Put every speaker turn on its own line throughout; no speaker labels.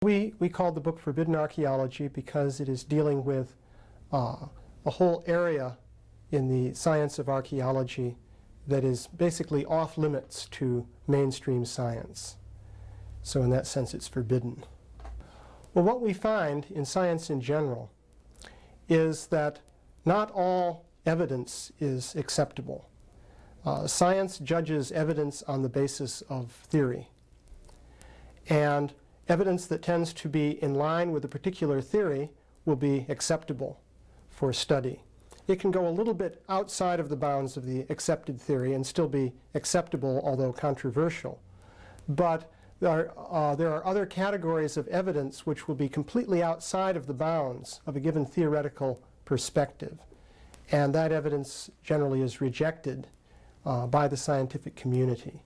We called the book Forbidden Archaeology because it is dealing with a whole area in the science of archaeology that is basically off limits to mainstream science. So in that sense, it's forbidden. Well, what we find in science in general is that not all evidence is acceptable. Science judges evidence on the basis of theory. And evidence that tends to be in line with a particular theory will be acceptable for study. It can go a little bit outside of the bounds of the accepted theory and still be acceptable, although controversial. But there are other categories of evidence which will be completely outside of the bounds of a given theoretical perspective. And that evidence generally is rejected by the scientific community.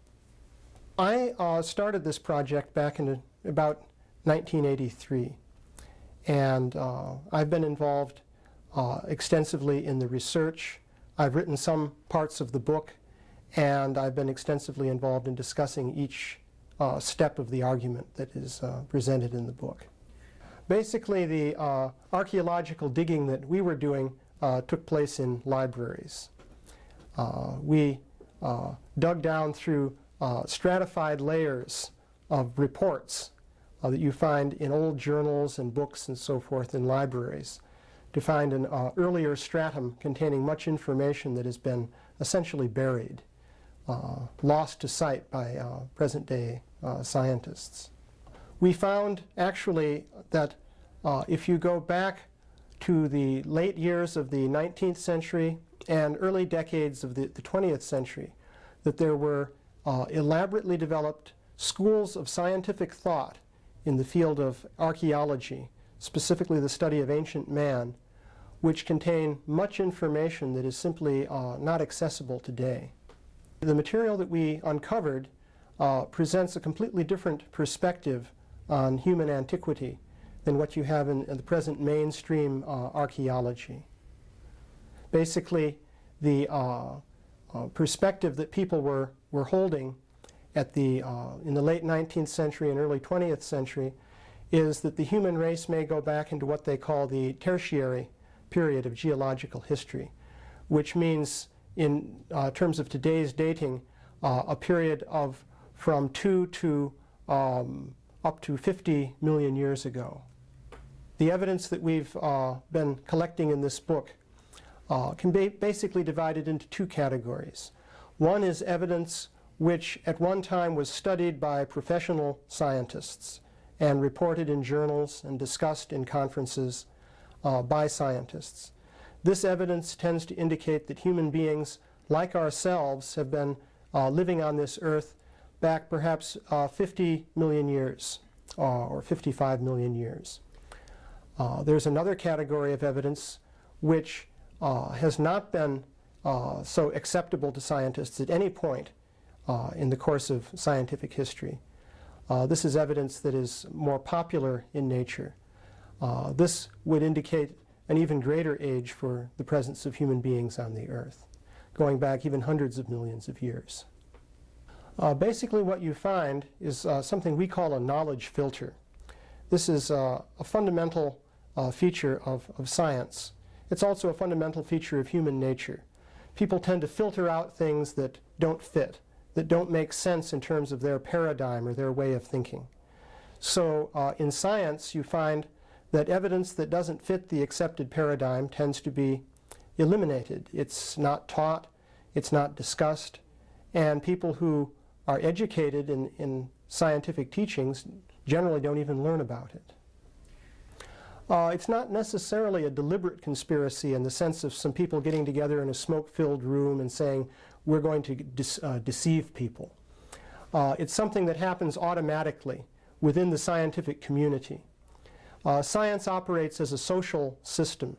I started this project back in about 1983. And I've been involved extensively in the research. I've written some parts of the book, and I've been extensively involved in discussing each step of the argument that is presented in the book. Basically, the archaeological digging that we were doing took place in libraries. We dug down through stratified layers of reports that you find in old journals and books and so forth in libraries to find an earlier stratum containing much information that has been essentially buried, lost to sight by present-day scientists. We found actually that if you go back to the late years of the 19th century and early decades of the 20th century, that there were elaborately developed schools of scientific thought in the field of archaeology, specifically the study of ancient man, which contain much information that is simply not accessible today. The material that we uncovered presents a completely different perspective on human antiquity than what you have in the present mainstream archaeology. Basically, the perspective that people were holding at in the late 19th century and early 20th century is that the human race may go back into what they call the tertiary period of geological history, which means, in terms of today's dating, a period of from 2 to up to 50 million years ago. The evidence that we've been collecting in this book can be basically divided into two categories. One is evidence which at one time was studied by professional scientists and reported in journals and discussed in conferences by scientists. This evidence tends to indicate that human beings, like ourselves, have been living on this earth back perhaps 50 million years or 55 million years. There's another category of evidence which has not been so acceptable to scientists at any point in the course of scientific history. This is evidence that is more popular in nature. This would indicate an even greater age for the presence of human beings on the earth, going back even hundreds of millions of years. Basically what you find is something we call a knowledge filter. This is a fundamental feature of science. It's also a fundamental feature of human nature. People tend to filter out things that don't fit, that don't make sense in terms of their paradigm or their way of thinking. So in science, you find that evidence that doesn't fit the accepted paradigm tends to be eliminated. It's not taught, it's not discussed, and people who are educated in scientific teachings generally don't even learn about it. It's not necessarily a deliberate conspiracy in the sense of some people getting together in a smoke-filled room and saying, we're going to deceive people. It's something that happens automatically within the scientific community. Science operates as a social system,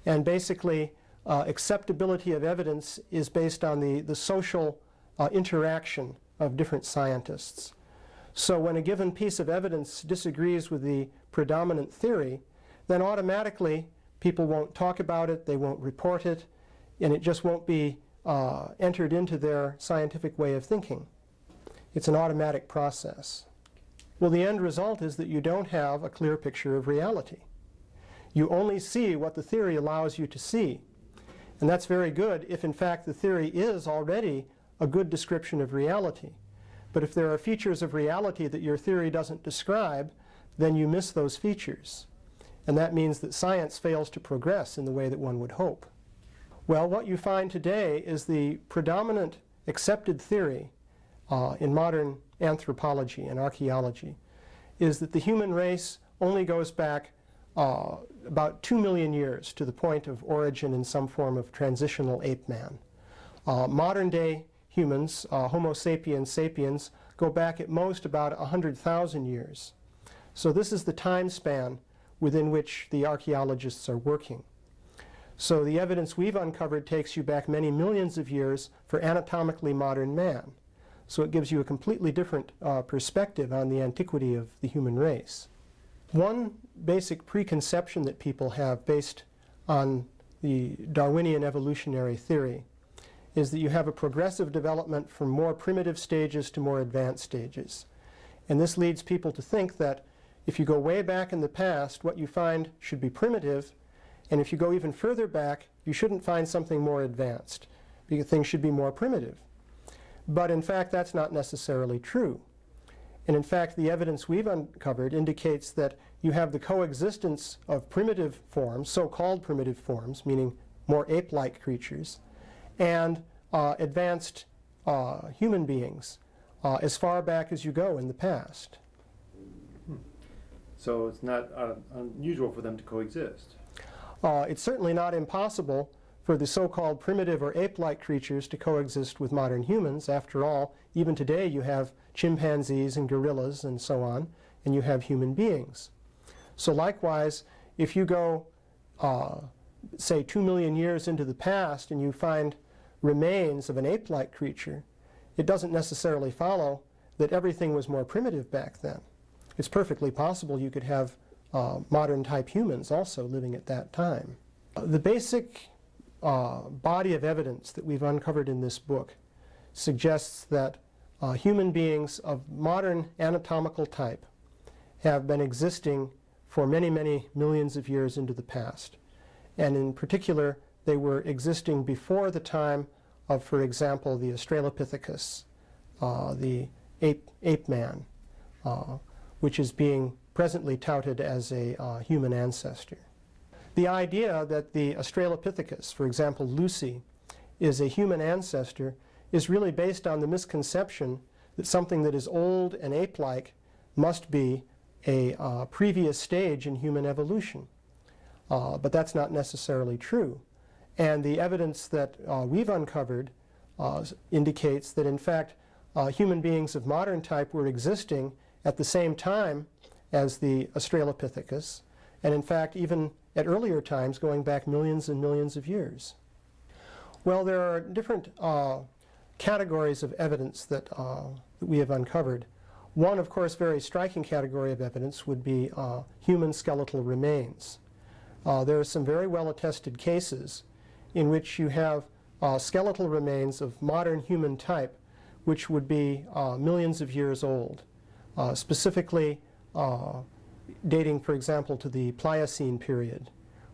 and basically acceptability of evidence is based on the social interaction of different scientists. So when a given piece of evidence disagrees with the predominant theory, then automatically people won't talk about it, they won't report it, and it just won't be entered into their scientific way of thinking. It's an automatic process. Well, the end result is that you don't have a clear picture of reality. You only see what the theory allows you to see. And that's very good if, in fact, the theory is already a good description of reality. But if there are features of reality that your theory doesn't describe, then you miss those features. And that means that science fails to progress in the way that one would hope. Well, what you find today is the predominant accepted theory in modern anthropology and archaeology is that the human race only goes back about 2 million years to the point of origin in some form of transitional ape man. Modern day humans, Homo sapiens sapiens, go back at most about 100,000 years. So this is the time span within which the archaeologists are working. So the evidence we've uncovered takes you back many millions of years for anatomically modern man. So it gives you a completely different perspective on the antiquity of the human race. One basic preconception that people have based on the Darwinian evolutionary theory is that you have a progressive development from more primitive stages to more advanced stages. And this leads people to think that if you go way back in the past, what you find should be primitive, and if you go even further back, you shouldn't find something more advanced, because things should be more primitive. But in fact, that's not necessarily true. And in fact, the evidence we've uncovered indicates that you have the coexistence of primitive forms, so-called primitive forms, meaning more ape-like creatures, and advanced human beings as far back as you go in the past.
So it's not unusual for them to coexist.
It's certainly not impossible for the so-called primitive or ape-like creatures to coexist with modern humans. After all, even today you have chimpanzees and gorillas and so on, and you have human beings. So likewise, if you go, say, 2 million years into the past and you find remains of an ape-like creature, it doesn't necessarily follow that everything was more primitive back then. It's perfectly possible you could have modern-type humans also living at that time. The basic body of evidence that we've uncovered in this book suggests that human beings of modern anatomical type have been existing for many, many millions of years into the past. And in particular, they were existing before the time of, for example, the Australopithecus, the ape man, which is being presently touted as a human ancestor. The idea that the Australopithecus, for example, Lucy, is a human ancestor is really based on the misconception that something that is old and ape-like must be a previous stage in human evolution. But that's not necessarily true. And the evidence that we've uncovered indicates that, in fact, human beings of modern type were existing at the same time as the Australopithecus, and in fact, even at earlier times, going back millions and millions of years. Well, there are different categories of evidence that we have uncovered. One, of course, very striking category of evidence would be human skeletal remains. There are some very well-attested cases in which you have skeletal remains of modern human type, which would be millions of years old, specifically dating, for example, to the Pliocene period,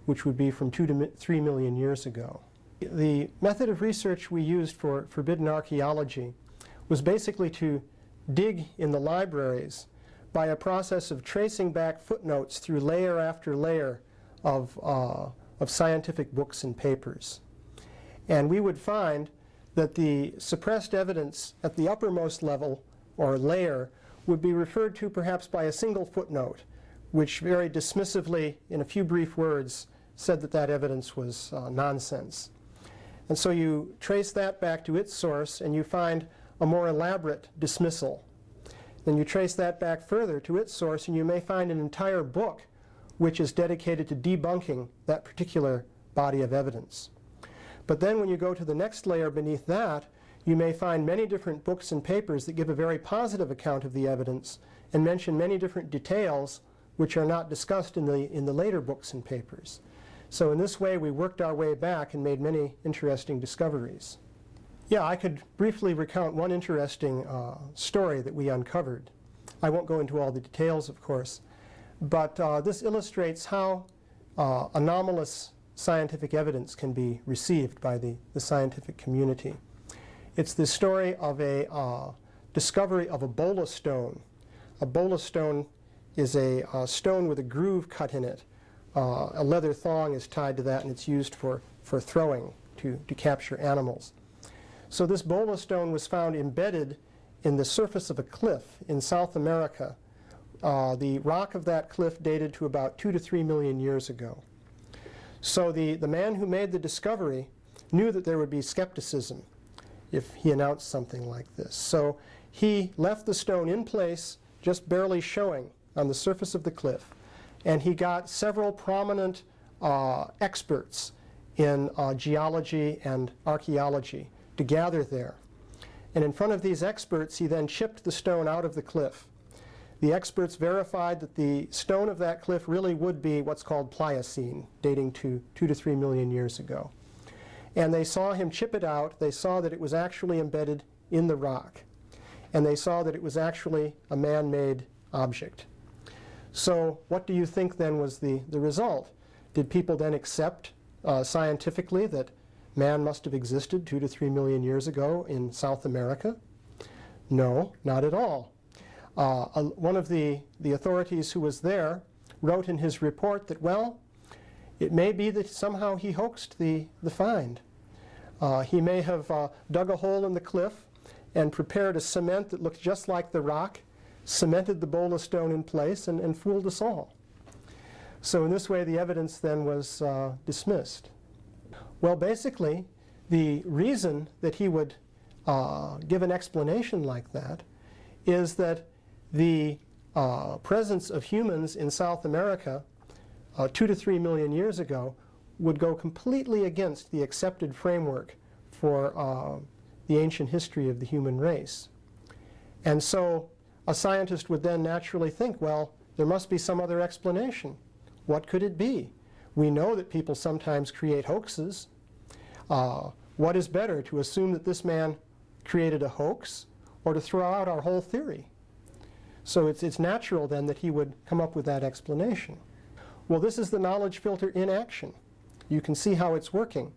which would be from 2 to 3 million years ago. The method of research we used for forbidden archaeology was basically to dig in the libraries by a process of tracing back footnotes through layer after layer of scientific books and papers. And we would find that the suppressed evidence at the uppermost level or layer would be referred to perhaps by a single footnote, which very dismissively, in a few brief words, said that that evidence was nonsense. And so you trace that back to its source and you find a more elaborate dismissal. Then you trace that back further to its source and you may find an entire book which is dedicated to debunking that particular body of evidence. But then when you go to the next layer beneath that, you may find many different books and papers that give a very positive account of the evidence and mention many different details which are not discussed in the later books and papers. So in this way, we worked our way back and made many interesting discoveries. Yeah, I could briefly recount one interesting story that we uncovered. I won't go into all the details, of course, but this illustrates how anomalous scientific evidence can be received by the scientific community. It's the story of a discovery of a bola stone. A bola stone is a stone with a groove cut in it. A leather thong is tied to that, and it's used for throwing to capture animals. So this bola stone was found embedded in the surface of a cliff in South America. The rock of that cliff dated to about 2 to 3 million years ago. So the man who made the discovery knew that there would be skepticism if he announced something like this. So he left the stone in place, just barely showing on the surface of the cliff, and he got several prominent experts in geology and archaeology to gather there. And in front of these experts, he then chipped the stone out of the cliff. The experts verified that the stone of that cliff really would be what's called Pliocene, dating to 2 to 3 million years ago. And they saw him chip it out. They saw that it was actually embedded in the rock. And they saw that it was actually a man-made object. So what do you think then was the result? Did people then accept scientifically that man must have existed 2 to 3 million years ago in South America? No, not at all. One of the authorities who was there wrote in his report that, well, it may be that somehow he hoaxed the find. He may have dug a hole in the cliff and prepared a cement that looked just like the rock, cemented the bola stone in place, and fooled us all. So in this way, the evidence then was dismissed. Well, basically, the reason that he would give an explanation like that is that the presence of humans in South America 2 to 3 million years ago would go completely against the accepted framework for the ancient history of the human race. And so a scientist would then naturally think, well, there must be some other explanation. What could it be? We know that people sometimes create hoaxes. What is better, to assume that this man created a hoax or to throw out our whole theory? So it's natural then that he would come up with that explanation. Well, this is the knowledge filter in action. You can see how it's working.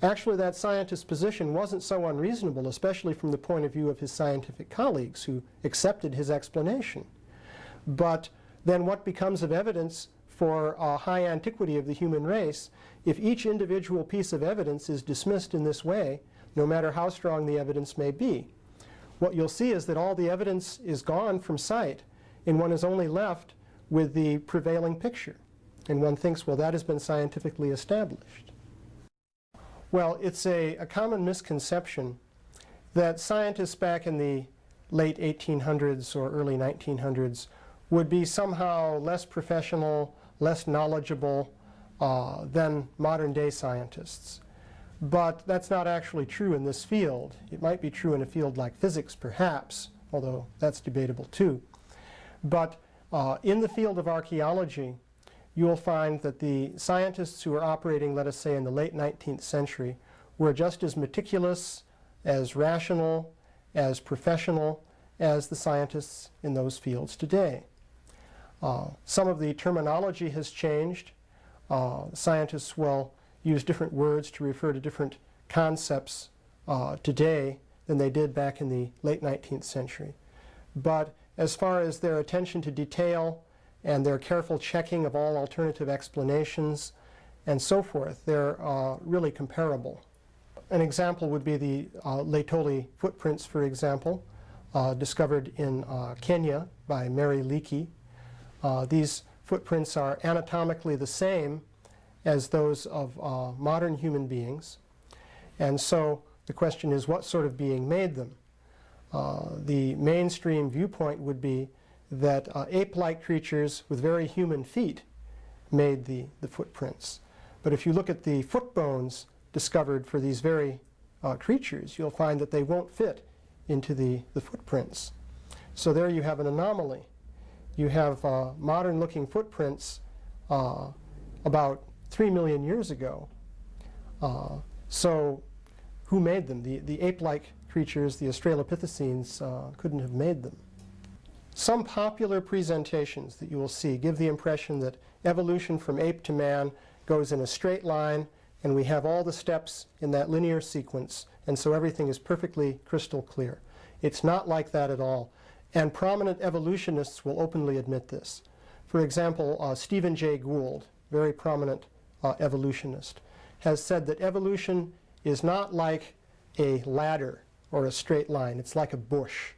Actually, that scientist's position wasn't so unreasonable, especially from the point of view of his scientific colleagues who accepted his explanation. But then what becomes of evidence for a high antiquity of the human race if each individual piece of evidence is dismissed in this way, no matter how strong the evidence may be? What you'll see is that all the evidence is gone from sight, and one is only left with the prevailing picture. And one thinks, well, that has been scientifically established. Well, it's a common misconception that scientists back in the late 1800s or early 1900s would be somehow less professional, less knowledgeable than modern-day scientists. But that's not actually true in this field. It might be true in a field like physics, perhaps, although that's debatable too. But in the field of archaeology, you'll find that the scientists who were operating, let us say, in the late 19th century were just as meticulous, as rational, as professional as the scientists in those fields today. Some of the terminology has changed. Scientists will use different words to refer to different concepts today than they did back in the late 19th century. But as far as their attention to detail and their careful checking of all alternative explanations and so forth, they're really comparable. An example would be the Laetoli footprints, for example, discovered in Kenya by Mary Leakey. These footprints are anatomically the same as those of modern human beings. And so the question is, what sort of being made them? The mainstream viewpoint would be that ape-like creatures with very human feet made the footprints. But if you look at the foot bones discovered for these very creatures, you'll find that they won't fit into the footprints. So there you have an anomaly. You have modern-looking footprints about 3 million years ago. So who made them? The ape-like creatures, the Australopithecines, couldn't have made them. Some popular presentations that you will see give the impression that evolution from ape to man goes in a straight line, and we have all the steps in that linear sequence, and so everything is perfectly crystal clear. It's not like that at all, and prominent evolutionists will openly admit this. For example, Stephen Jay Gould, very prominent evolutionist, has said that evolution is not like a ladder or a straight line. It's like a bush.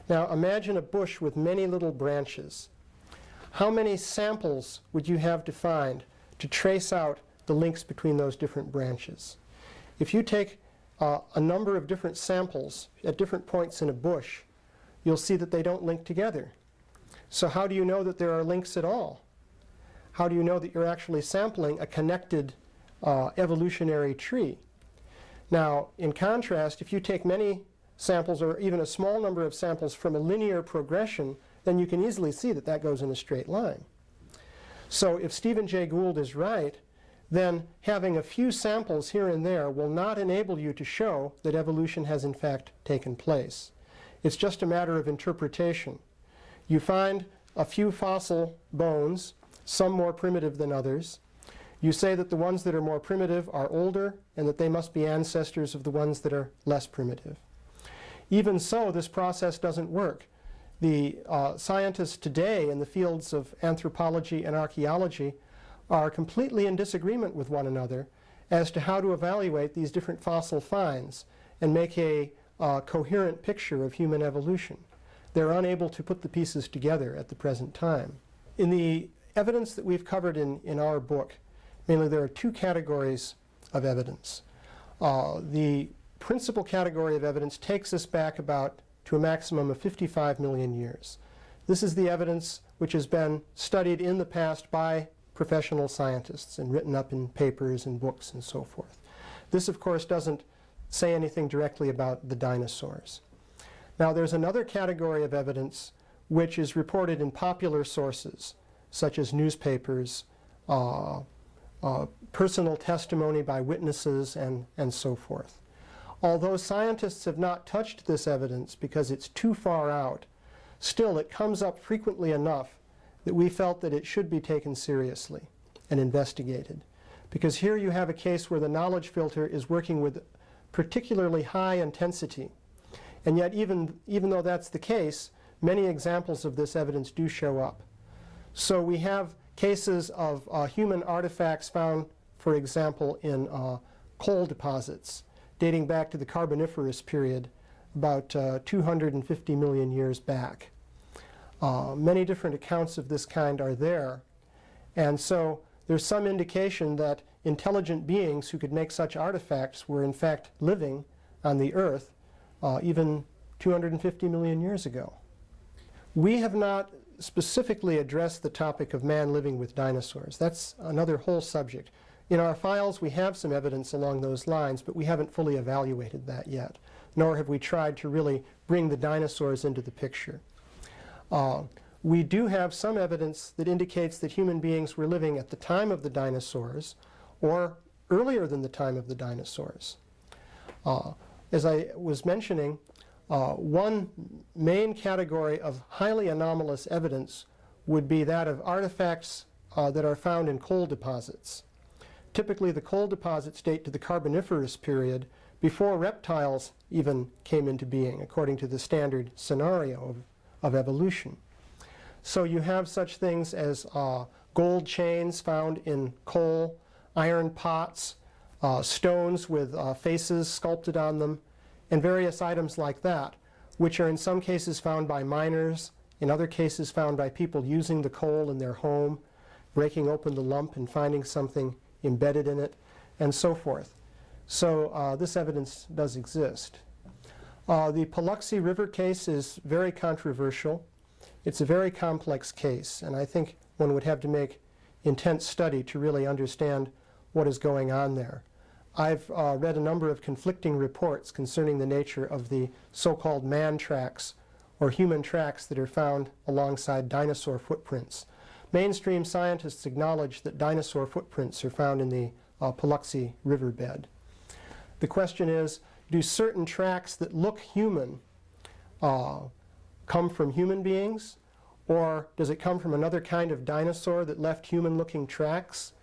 Now imagine a bush with many little branches. How many samples would you have to find to trace out the links between those different branches? If you take a number of different samples at different points in a bush, you'll see that they don't link together. So how do you know that there are links at all? How do you know that you're actually sampling a connected evolutionary tree? Now, in contrast, if you take many samples or even a small number of samples from a linear progression, then you can easily see that that goes in a straight line. So if Stephen Jay Gould is right, then having a few samples here and there will not enable you to show that evolution has in fact taken place. It's just a matter of interpretation. You find a few fossil bones, some more primitive than others. You say that the ones that are more primitive are older and that they must be ancestors of the ones that are less primitive. Even so, this process doesn't work. The scientists today in the fields of anthropology and archaeology are completely in disagreement with one another as to how to evaluate these different fossil finds and make a coherent picture of human evolution. They're unable to put the pieces together at the present time. In the evidence that we've covered in our book, mainly there are two categories of evidence. The principal category of evidence takes us back about to a maximum of 55 million years. This is the evidence which has been studied in the past by professional scientists and written up in papers and books and so forth. This, of course, doesn't say anything directly about the dinosaurs. Now, there's another category of evidence which is reported in popular sources, such as newspapers, personal testimony by witnesses, and so forth. Although scientists have not touched this evidence because it's too far out, still it comes up frequently enough that we felt that it should be taken seriously and investigated. Because here you have a case where the knowledge filter is working with particularly high intensity. And yet even though that's the case, many examples of this evidence do show up. So we have cases of human artifacts found, for example, in coal deposits dating back to the Carboniferous period, about 250 million years back. Many different accounts of this kind are there. And so there's some indication that intelligent beings who could make such artifacts were in fact living on the Earth even 250 million years ago. We have not specifically addressed the topic of man living with dinosaurs. That's another whole subject. In our files we have some evidence along those lines, but we haven't fully evaluated that yet, nor have we tried to really bring the dinosaurs into the picture. We do have some evidence that indicates that human beings were living at the time of the dinosaurs or earlier than the time of the dinosaurs. As I was mentioning, one main category of highly anomalous evidence would be that of artifacts that are found in coal deposits. Typically the coal deposits date to the Carboniferous period before reptiles even came into being, according to the standard scenario of evolution. So you have such things as gold chains found in coal, iron pots, stones with faces sculpted on them, and various items like that, which are in some cases found by miners, in other cases found by people using the coal in their home, breaking open the lump and finding something embedded in it, and so forth. So this evidence does exist. The Paluxy River case is very controversial. It's a very complex case, and I think one would have to make intense study to really understand what is going on there. I've read a number of conflicting reports concerning the nature of the so-called man tracks or human tracks that are found alongside dinosaur footprints. Mainstream scientists acknowledge that dinosaur footprints are found in the Paluxy riverbed. The question is, do certain tracks that look human come from human beings, or does it come from another kind of dinosaur that left human-looking tracks?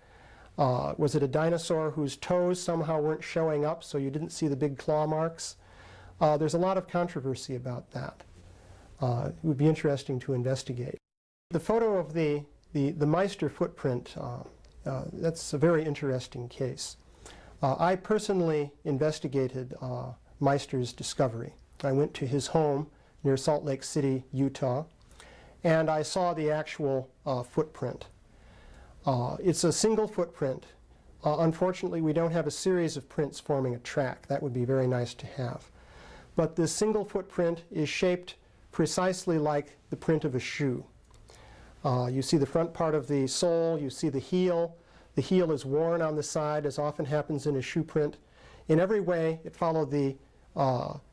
Was it a dinosaur whose toes somehow weren't showing up so you didn't see the big claw marks? There's a lot of controversy about that. It would be interesting to investigate. The photo of the Meister footprint, that's a very interesting case. I personally investigated Meister's discovery. I went to his home near Salt Lake City, Utah, and I saw the actual footprint. It's a single footprint. Unfortunately, we don't have a series of prints forming a track. That would be very nice to have. But this single footprint is shaped precisely like the print of a shoe. You see the front part of the sole, you see the heel. The heel is worn on the side, as often happens in a shoe print. In every way, it followed the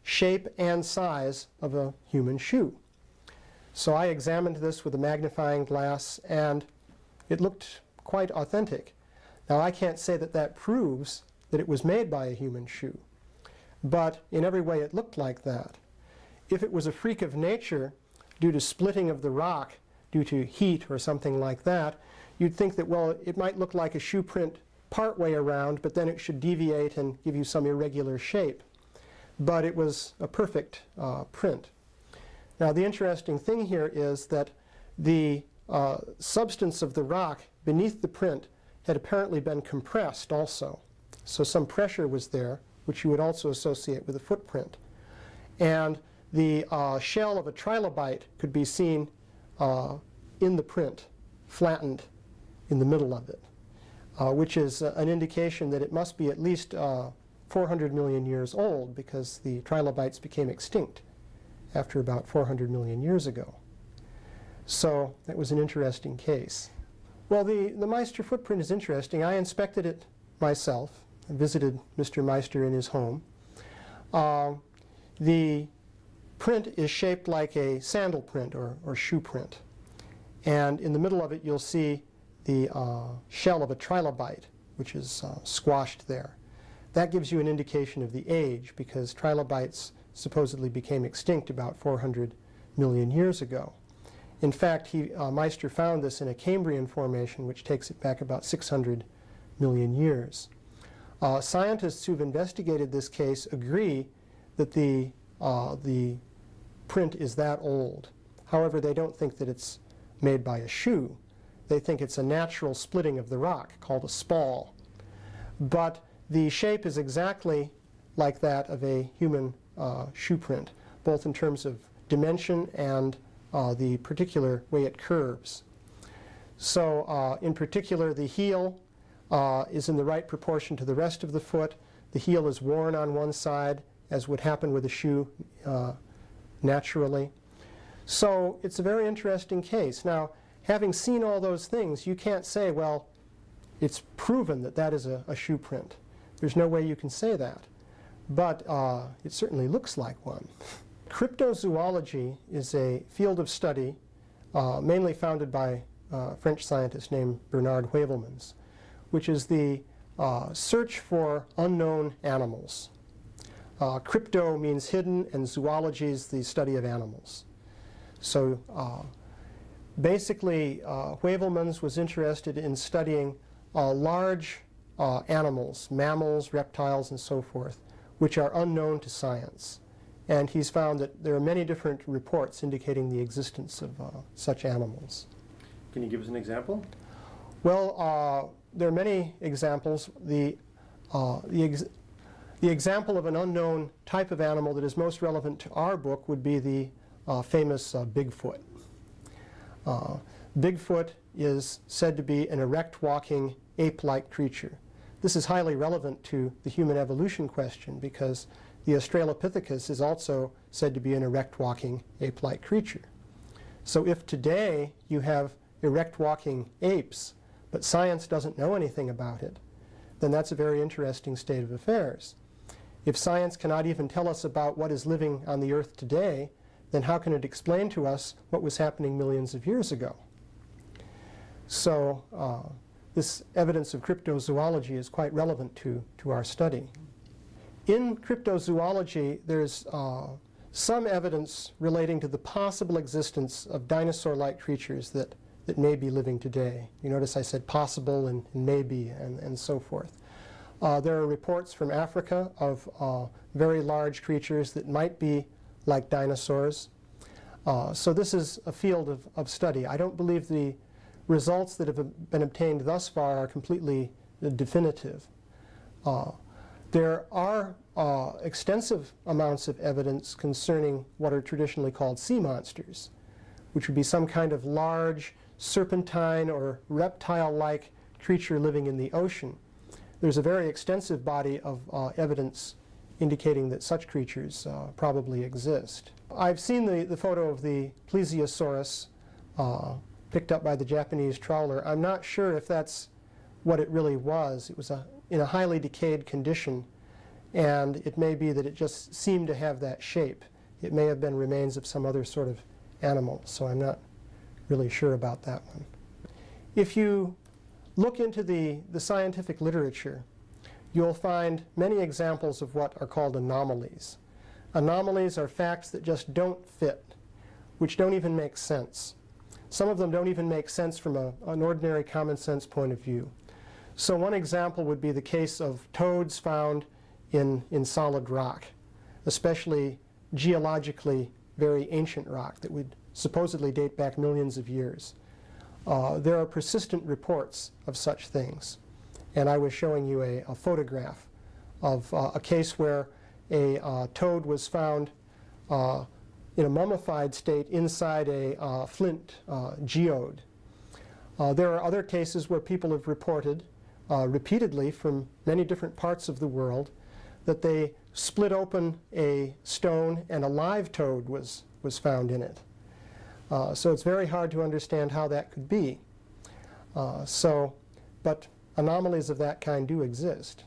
shape and size of a human shoe. So I examined this with a magnifying glass, and it looked quite authentic. Now, I can't say that that proves that it was made by a human shoe, but in every way it looked like that. If it was a freak of nature due to splitting of the rock, due to heat or something like that, you'd think that, well, it might look like a shoe print partway around, but then it should deviate and give you some irregular shape. But it was a perfect print. Now, the interesting thing here is that the substance of the rock beneath the print had apparently been compressed also. So some pressure was there, which you would also associate with a footprint. And the shell of a trilobite could be seen in the print, flattened in the middle of it, which is an indication that it must be at least 400 million years old, because the trilobites became extinct after about 400 million years ago. So that was an interesting case. Well, the Meister footprint is interesting. I inspected it myself. I visited Mr. Meister in his home. The print is shaped like a sandal print or shoe print. And in the middle of it, you'll see the shell of a trilobite, which is squashed there. That gives you an indication of the age, because trilobites supposedly became extinct about 400 million years ago. In fact, Meister found this in a Cambrian formation, which takes it back about 600 million years. Scientists who've investigated this case agree that the print is that old. However, they don't think that it's made by a shoe. They think it's a natural splitting of the rock called a spall. But the shape is exactly like that of a human shoe print, both in terms of dimension and the particular way it curves. So in particular, the heel is in the right proportion to the rest of the foot. The heel is worn on one side, as would happen with a shoe naturally. So it's a very interesting case. Now, having seen all those things, you can't say, well, it's proven that that is a shoe print. There's no way you can say that. But it certainly looks like one. Cryptozoology is a field of study mainly founded by a French scientist named Bernard Heuvelmans, which is the search for unknown animals. Crypto means hidden, and zoology is the study of animals. So basically, Heuvelmans was interested in studying large animals, mammals, reptiles, and so forth, which are unknown to science. And he's found that there are many different reports indicating the existence of such animals.
Can you give us an example?
Well, there are many examples. The example of an unknown type of animal that is most relevant to our book would be the famous Bigfoot. Bigfoot is said to be an erect walking ape-like creature. This is highly relevant to the human evolution question, because the Australopithecus is also said to be an erect walking ape-like creature. So if today you have erect walking apes, but science doesn't know anything about it, then that's a very interesting state of affairs. If science cannot even tell us about what is living on the earth today, then how can it explain to us what was happening millions of years ago? So this evidence of cryptozoology is quite relevant to our study. In cryptozoology, there's some evidence relating to the possible existence of dinosaur-like creatures that may be living today. You notice I said possible and maybe and so forth. There are reports from Africa of very large creatures that might be like dinosaurs. So this is a field of study. I don't believe the results that have been obtained thus far are completely definitive. There are extensive amounts of evidence concerning what are traditionally called sea monsters, which would be some kind of large serpentine or reptile-like creature living in the ocean. There's a very extensive body of evidence indicating that such creatures probably exist. I've seen the photo of the plesiosaurus picked up by the Japanese trawler. I'm not sure if that's what it really was. It was in a highly decayed condition, and it may be that it just seemed to have that shape. It may have been remains of some other sort of animal, so I'm not really sure about that one. If you look into the scientific literature, you'll find many examples of what are called anomalies. Anomalies are facts that just don't fit, which don't even make sense. Some of them don't even make sense from an ordinary common sense point of view. So one example would be the case of toads found in solid rock, especially geologically very ancient rock that would supposedly date back millions of years. There are persistent reports of such things. And I was showing you a photograph of a case where a toad was found in a mummified state inside a flint geode. There are other cases where people have reported repeatedly from many different parts of the world that they split open a stone and a live toad was found in it. So it's very hard to understand how that could be. But anomalies of that kind do exist.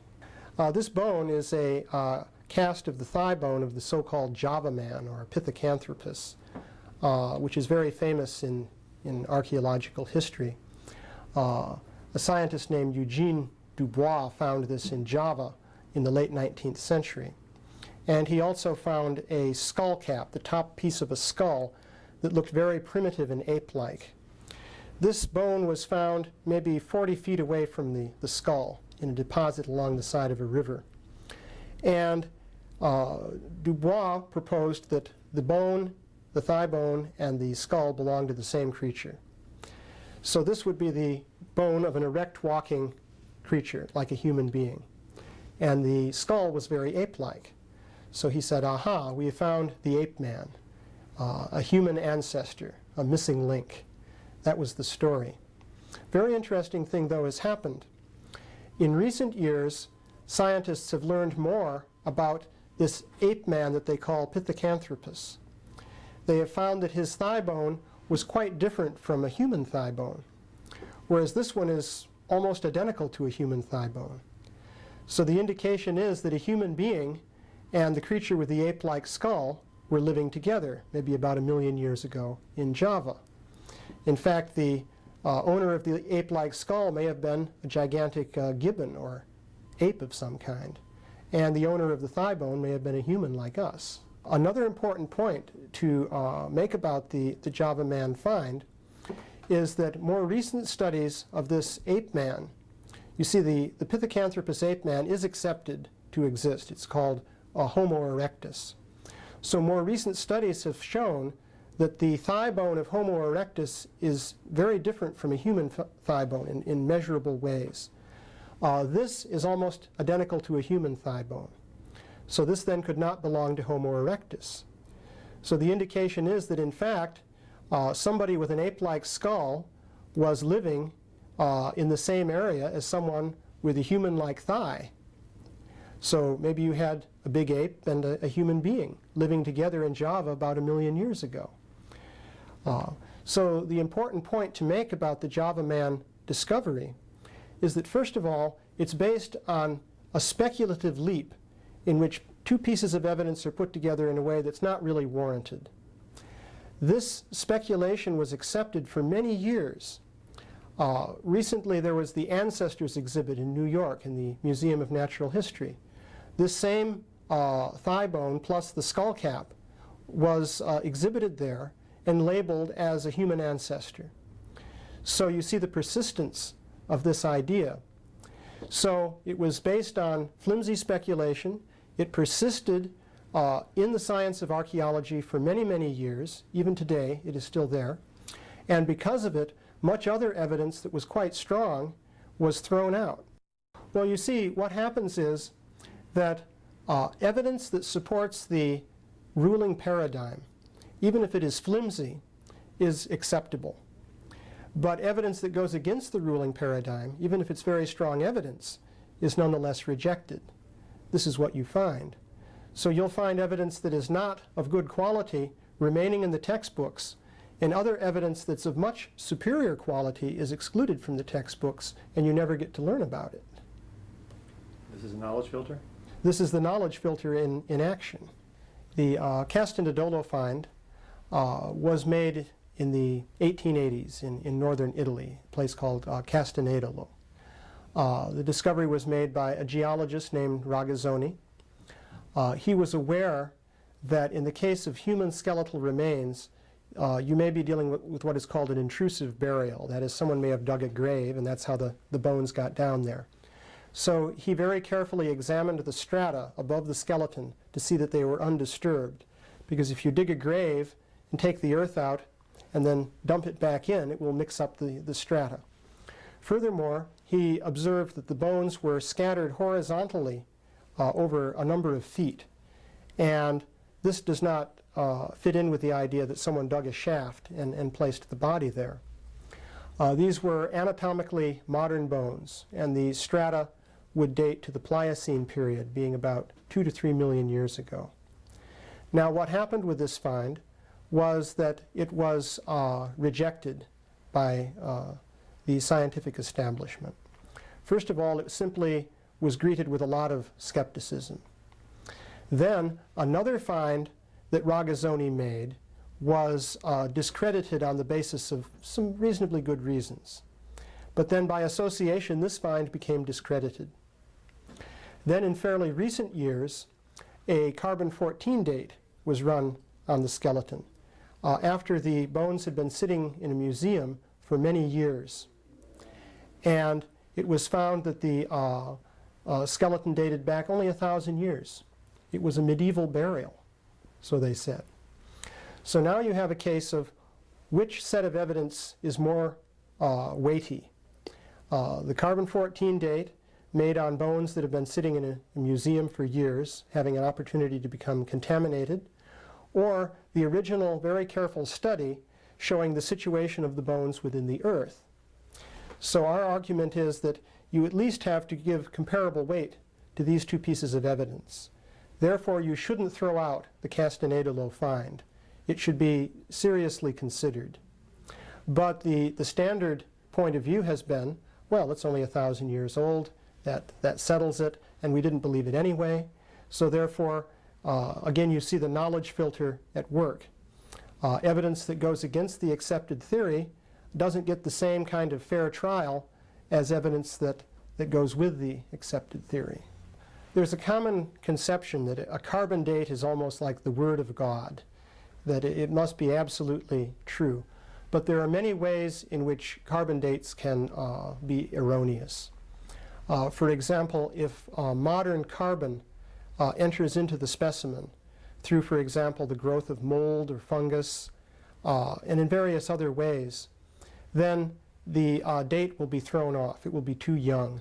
This bone is a cast of the thigh bone of the so-called Java man, or Pithecanthropus, which is very famous in archaeological history. A scientist named Eugene Dubois found this in Java in the late 19th century. And he also found a skull cap, the top piece of a skull, that looked very primitive and ape-like. This bone was found maybe 40 feet away from the skull in a deposit along the side of a river. And Dubois proposed that the bone, the thigh bone, and the skull belonged to the same creature. So this would be the bone of an erect walking creature, like a human being. And the skull was very ape-like. So he said, aha, we have found the ape man, a human ancestor, a missing link. That was the story. Very interesting thing, though, has happened. In recent years, scientists have learned more about this ape man that they call Pithecanthropus. They have found that his thigh bone was quite different from a human thigh bone, whereas this one is almost identical to a human thigh bone. So the indication is that a human being and the creature with the ape-like skull were living together, maybe about 1 million years ago in Java. In fact, the owner of the ape-like skull may have been a gigantic gibbon or ape of some kind, and the owner of the thigh bone may have been a human like us. Another important point to make about the Java man find is that more recent studies of this ape man, you see the Pithecanthropus ape man is accepted to exist. It's called Homo erectus. So more recent studies have shown that the thigh bone of Homo erectus is very different from a human thigh bone in measurable ways. This is almost identical to a human thigh bone. So this then could not belong to Homo erectus. So the indication is that, in fact, somebody with an ape-like skull was living in the same area as someone with a human-like thigh. So maybe you had a big ape and a human being living together in Java about 1 million years ago. So the important point to make about the Java man discovery is that, first of all, it's based on a speculative leap in which two pieces of evidence are put together in a way that's not really warranted. This speculation was accepted for many years. Recently there was the Ancestors exhibit in New York in the Museum of Natural History. This same thigh bone plus the skull cap was exhibited there and labeled as a human ancestor. So you see the persistence of this idea. So it was based on flimsy speculation. It persisted in the science of archaeology for many, many years. Even today, it is still there. And because of it, much other evidence that was quite strong was thrown out. Well, you see, what happens is that evidence that supports the ruling paradigm, even if it is flimsy, is acceptable. But evidence that goes against the ruling paradigm, even if it's very strong evidence, is nonetheless rejected. This is what you find. So you'll find evidence that is not of good quality remaining in the textbooks, and other evidence that's of much superior quality is excluded from the textbooks, and you never get to learn about it.
This is a knowledge filter?
This is the knowledge filter in action. The Castañeda find was made in the 1880s in northern Italy, a place called Castañeda. The discovery was made by a geologist named Ragazzoni. He was aware that in the case of human skeletal remains, you may be dealing with what is called an intrusive burial. That is, someone may have dug a grave, and that's how the bones got down there. So he very carefully examined the strata above the skeleton to see that they were undisturbed. Because if you dig a grave and take the earth out and then dump it back in, it will mix up the strata. Furthermore, he observed that the bones were scattered horizontally over a number of feet. And this does not fit in with the idea that someone dug a shaft and placed the body there. These were anatomically modern bones, and the strata would date to the Pliocene period, being about 2 to 3 million years ago. Now, what happened with this find was that it was rejected by the scientific establishment. First of all, it simply was greeted with a lot of skepticism. Then, another find that Ragazzoni made was discredited on the basis of some reasonably good reasons. But then by association, this find became discredited. Then in fairly recent years, a carbon-14 date was run on the skeleton after the bones had been sitting in a museum for many years. And it was found that the skeleton dated back only 1,000 years. It was a medieval burial, so they said. So now you have a case of which set of evidence is more weighty. The carbon-14 date made on bones that have been sitting in a museum for years, having an opportunity to become contaminated, or the original very careful study showing the situation of the bones within the earth. So our argument is that you at least have to give comparable weight to these two pieces of evidence. Therefore, you shouldn't throw out the Castañeda find. It should be seriously considered. But the standard point of view has been, well, it's only 1,000 years old, that settles it, and we didn't believe it anyway. So therefore, again, you see the knowledge filter at work. Evidence that goes against the accepted theory doesn't get the same kind of fair trial as evidence that goes with the accepted theory. There's a common conception that a carbon date is almost like the word of God, that it must be absolutely true. But there are many ways in which carbon dates can be erroneous. For example, if modern carbon enters into the specimen through, for example, the growth of mold or fungus, and in various other ways, then the date will be thrown off. It will be too young.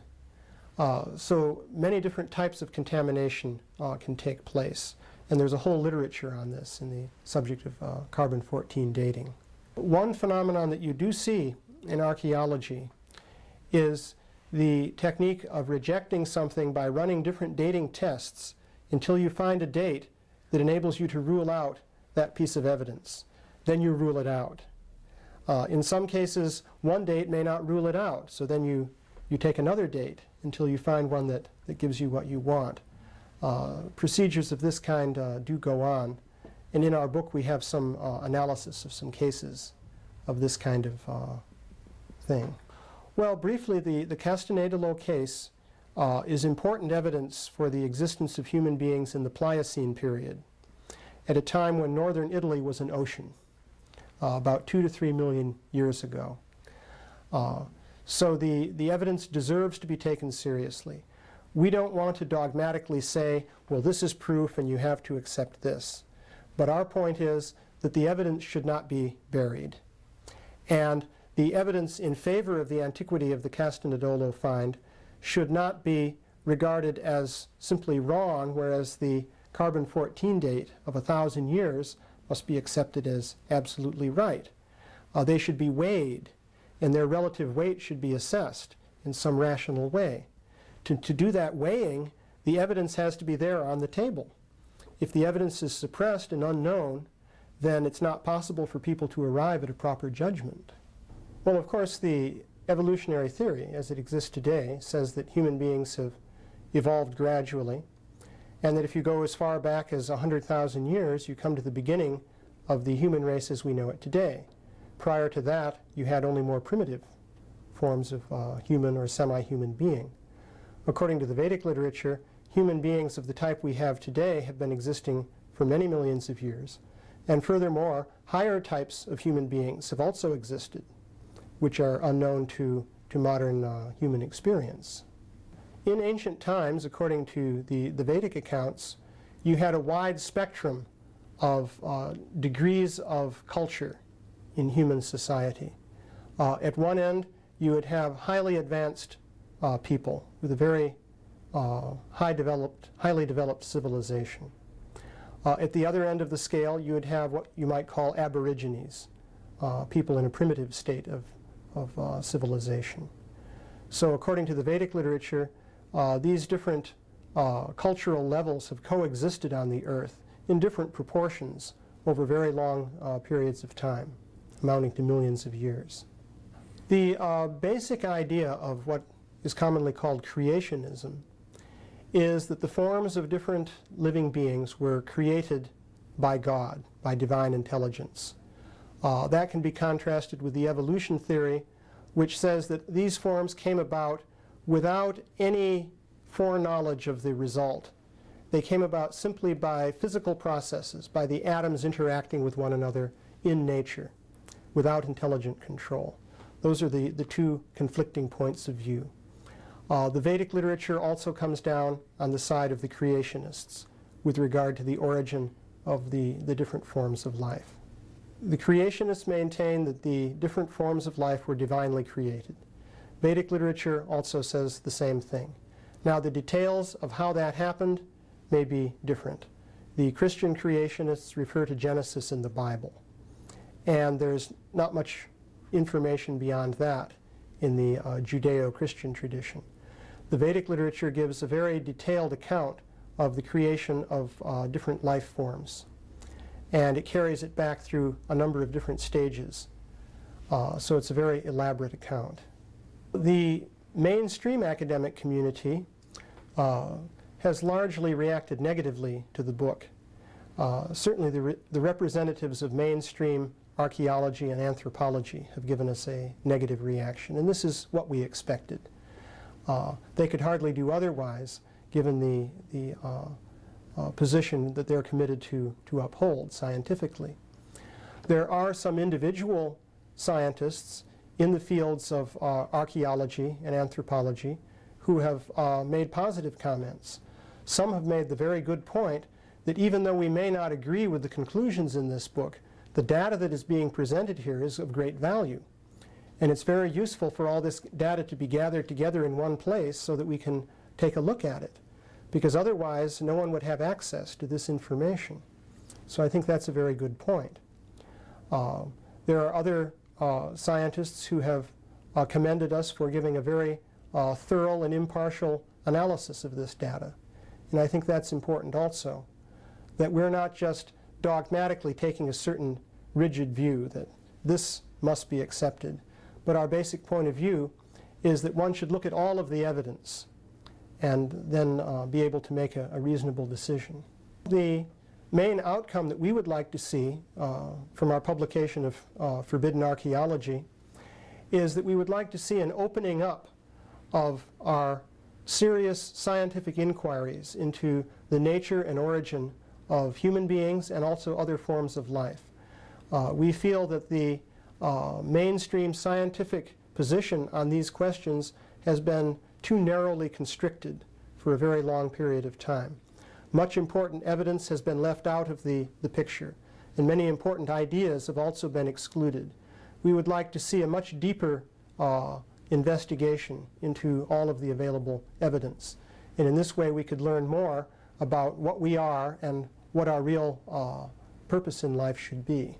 So many different types of contamination can take place. And there's a whole literature on this in the subject of carbon-14 dating. One phenomenon that you do see in archaeology is the technique of rejecting something by running different dating tests until you find a date that enables you to rule out that piece of evidence. Then you rule it out. In some cases, one date may not rule it out, so then you take another date until you find one that gives you what you want. Procedures of this kind do go on, and in our book we have some analysis of some cases of this kind of thing. Well, briefly, the Castañeda case is important evidence for the existence of human beings in the Pliocene period. at a time when northern Italy was an ocean, about 2 to 3 million years ago. So the evidence deserves to be taken seriously. We don't want to dogmatically say, well, this is proof and you have to accept this. But our point is that the evidence should not be buried. And the evidence in favor of the antiquity of the Castañeda find should not be regarded as simply wrong, whereas the carbon-14 date of 1,000 years must be accepted as absolutely right. They should be weighed, and their relative weight should be assessed in some rational way. To do that weighing, the evidence has to be there on the table. If the evidence is suppressed and unknown, then it's not possible for people to arrive at a proper judgment. Well, of course, the evolutionary theory, as it exists today, says that human beings have evolved gradually, and that if you go as far back as 100,000 years, you come to the beginning of the human race as we know it today. Prior to that, you had only more primitive forms of human or semi-human being. According to the Vedic literature, human beings of the type we have today have been existing for many millions of years. And furthermore, higher types of human beings have also existed, which are unknown to modern human experience. In ancient times, according to the Vedic accounts, you had a wide spectrum of degrees of culture in human society. At one end, you would have highly advanced people with a very highly developed civilization. At the other end of the scale, you would have what you might call aborigines, people in a primitive state of civilization. So according to the Vedic literature, these different cultural levels have coexisted on the earth in different proportions over very long periods of time, amounting to millions of years. The basic idea of what is commonly called creationism is that the forms of different living beings were created by God, by divine intelligence. That can be contrasted with the evolution theory, which says that these forms came about without any foreknowledge of the result. They came about simply by physical processes, by the atoms interacting with one another in nature, without intelligent control. Those are the two conflicting points of view. The Vedic literature also comes down on the side of the creationists with regard to the origin of the different forms of life. The creationists maintain that the different forms of life were divinely created. Vedic literature also says the same thing. Now, the details of how that happened may be different. The Christian creationists refer to Genesis in the Bible, and there's not much information beyond that in the Judeo-Christian tradition. The Vedic literature gives a very detailed account of the creation of different life forms, and it carries it back through a number of different stages. So it's a very elaborate account. The mainstream academic community has largely reacted negatively to the book. Certainly the representatives of mainstream archaeology and anthropology have given us a negative reaction, and this is what we expected. They could hardly do otherwise, given the position that they're committed to uphold scientifically. There are some individual scientists in the fields of archaeology and anthropology who have made positive comments. Some have made the very good point that even though we may not agree with the conclusions in this book, the data that is being presented here is of great value. And it's very useful for all this data to be gathered together in one place so that we can take a look at it, because otherwise no one would have access to this information. So I think that's a very good point. There are other scientists who have commended us for giving a very thorough and impartial analysis of this data. And I think that's important also, that we're not just dogmatically taking a certain rigid view that this must be accepted, but our basic point of view is that one should look at all of the evidence and then be able to make a reasonable decision. The main outcome that we would like to see from our publication of Forbidden Archaeology is that we would like to see an opening up of our serious scientific inquiries into the nature and origin of human beings and also other forms of life. We feel that the mainstream scientific position on these questions has been too narrowly constricted for a very long period of time. Much important evidence has been left out of the picture, and many important ideas have also been excluded. We would like to see a much deeper investigation into all of the available evidence. And in this way we could learn more about what we are and what our real purpose in life should be.